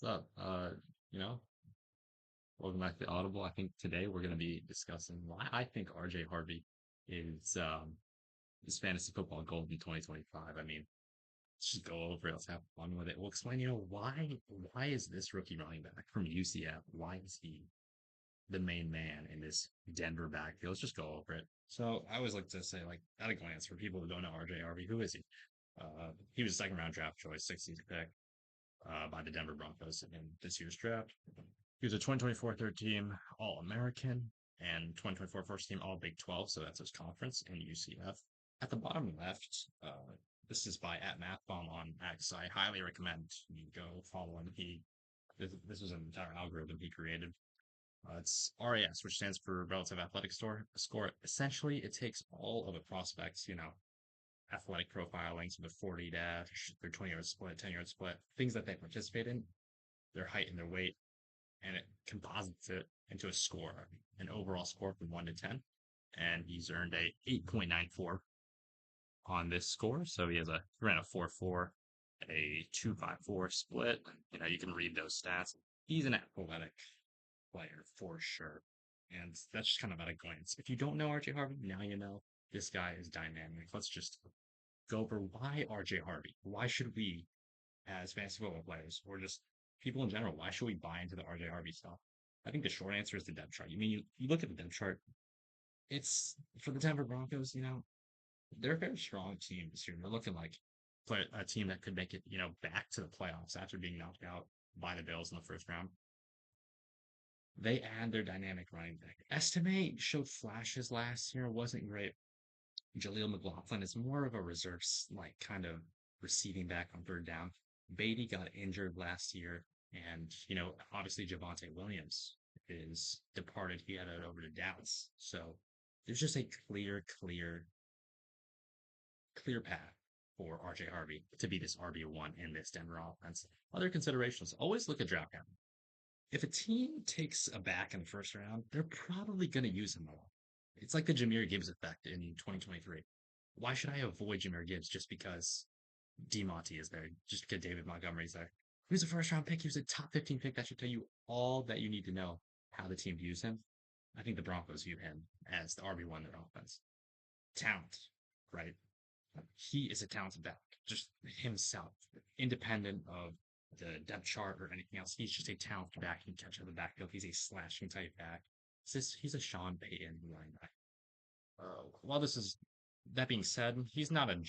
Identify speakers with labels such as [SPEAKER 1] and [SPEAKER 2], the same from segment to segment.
[SPEAKER 1] What's up? You know, welcome back to Audible. I think today we're going to be discussing why I think RJ Harvey is fantasy football gold in 2025. I mean, let's just go over it. Let's have fun with it. We'll explain, why is this rookie running back from UCF? Why is he the main man in this Denver backfield? Let's just go over it. So I always like to say, like, at a glance, for people who don't know RJ Harvey, who is he? He was a second round draft choice, 16th pick by the Denver Broncos in this year's draft. He was a 2024 third team All American and 2024 first team All Big 12. So that's his conference in UCF. At the bottom left, this is by at MathBomb on X. I highly recommend you go follow him. This was an entire algorithm he created. It's RAS, which stands for Relative Athletic Score. Essentially, it takes all of the prospects, athletic profiling, so the 40 dash, their 20-yard split, 10-yard split, things that they participate in, their height and their weight, and it composites it into a score, an overall score from 1 to 10. And he's earned a 8.94 on this score. So he ran a 4.4, a 2.54 split. You can read those stats. He's an athletic player for sure. And that's just kind of at a glance. If you don't know RJ Harvey, now you know this guy is dynamic. Let's just go over why RJ Harvey. Why should we, as fantasy football players, or just people in general, why should we buy into the RJ Harvey stuff? I think the short answer is the depth chart. You look at the depth chart, it's for the Denver Broncos, they're a very strong team this year. They're looking like a team that could make it, back to the playoffs after being knocked out by the Bills in the first round. They add their dynamic running back. Estimate showed flashes last year, wasn't great. Jaleel McLaughlin is more of a reserve, like kind of receiving back on third down. Beatty got injured last year, and obviously Javonte Williams is departed. He headed over to Dallas, so there's just a clear path for RJ Harvey to be this RB1 in this Denver offense. Other considerations: always look at draft capital. If a team takes a back in the first round, they're probably going to use him a lot. It's like the Jameer Gibbs effect in 2023. Why should I avoid Jameer Gibbs just because DeMonte is there, just because David Montgomery's there? He was a first round pick. He was a top 15 pick. That should tell you all that you need to know how the team views him. I think the Broncos view him as the RB1 in their offense. Talent, right? He is a talented back, just himself, independent of the depth chart or anything else. He's just a talented back. He can catch out of the backfield. He's a slashing type back. He's a Sean Payton running back. While this is that being said, he's not a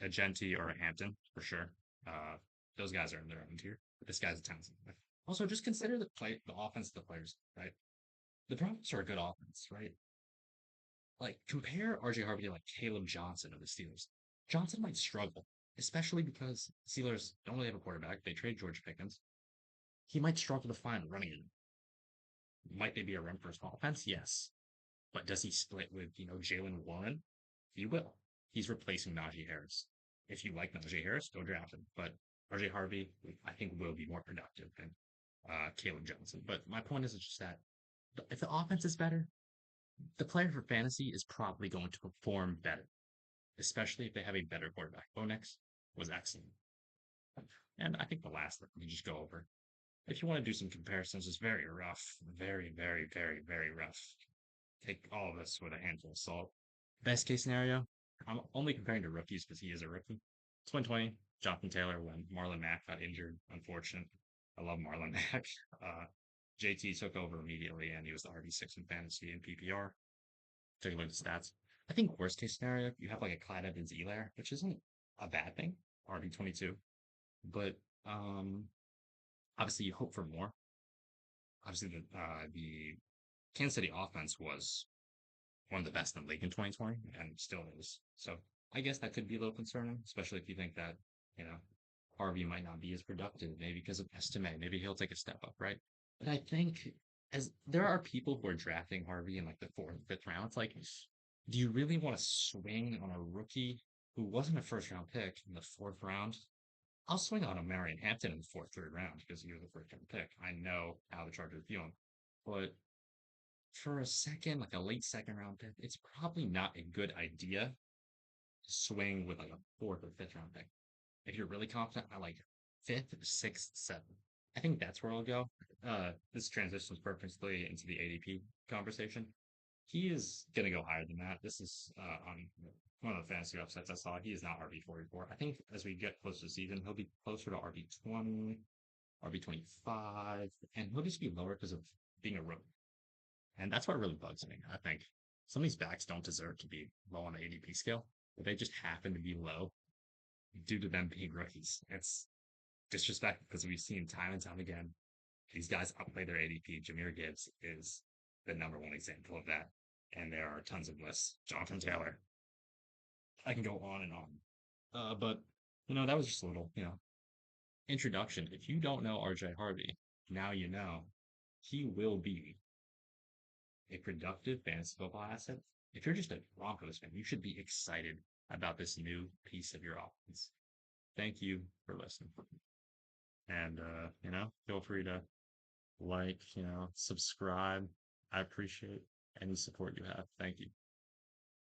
[SPEAKER 1] Genty or a Hampton for sure. Uh, those guys are in their own tier. But this guy's a talented back. Also, just consider the offense of the players, right? The Broncos are a good offense, right? Like compare RJ Harvey to like Caleb Johnson of the Steelers. Johnson might struggle, especially because Steelers don't really have a quarterback. They trade George Pickens. He might struggle to find running in. Might they be a run first offense? Yes. But does he split with, Jalen Warren? He will. He's replacing Najee Harris. If you like Najee Harris, go draft him. But RJ Harvey, I think, will be more productive than Caleb Johnson. But my point is just that if the offense is better, the player for fantasy is probably going to perform better, especially if they have a better quarterback. Bo Nix was excellent. And I think the last that we just go over. If you want to do some comparisons, it's very rough. Very, very, very, very rough. Take all of this with a handful of salt. Best case scenario, I'm only comparing to rookies because he is a rookie. 2020, Jonathan Taylor when Marlon Mack got injured. Unfortunate. I love Marlon Mack. JT took over immediately and he was the RB6 in fantasy and PPR. Take a look at the stats. I think worst case scenario, you have like a Clyde Evans-Elaire, which isn't a bad thing, RB22. But obviously you hope for more. Obviously the Kansas City offense was one of the best in the league in 2020 and still is. So I guess that could be a little concerning, especially if you think that, you know, Harvey might not be as productive, maybe because of estimate. Maybe he'll take a step up, right? But I think as there are people who are drafting Harvey in like the fourth, fifth round, it's like, do you really want to swing on a rookie who wasn't a first round pick in the fourth round? I'll swing on a Marion Hampton in the fourth, third round because he was a first round pick. I know how the Chargers view him. But for a second, like a late second round pick, it's probably not a good idea to swing with like a fourth or fifth round pick. If you're really confident, I like fifth, sixth, seventh. I think that's where I'll go. This transitions perfectly into the ADP conversation. He is going to go higher than that. This is on one of the fantasy websites I saw. He is not RB 44. I think as we get closer to the season, he'll be closer to RB 20, RB 25, and he'll just be lower because of being a rookie. And that's what really bugs me. I think some of these backs don't deserve to be low on the ADP scale, but they just happen to be low due to them being rookies. It's disrespectful because we've seen time and time again these guys outplay their ADP. Jameer Gibbs is the number one example of that. And there are tons of lists. Jonathan Taylor. I can go on and on. But, that was just a little, introduction. If you don't know RJ Harvey, now you know he will be a productive fantasy football asset. If you're just a Broncos fan, you should be excited about this new piece of your offense. Thank you for listening. And, feel free to like, subscribe. I appreciate any support you have. Thank you.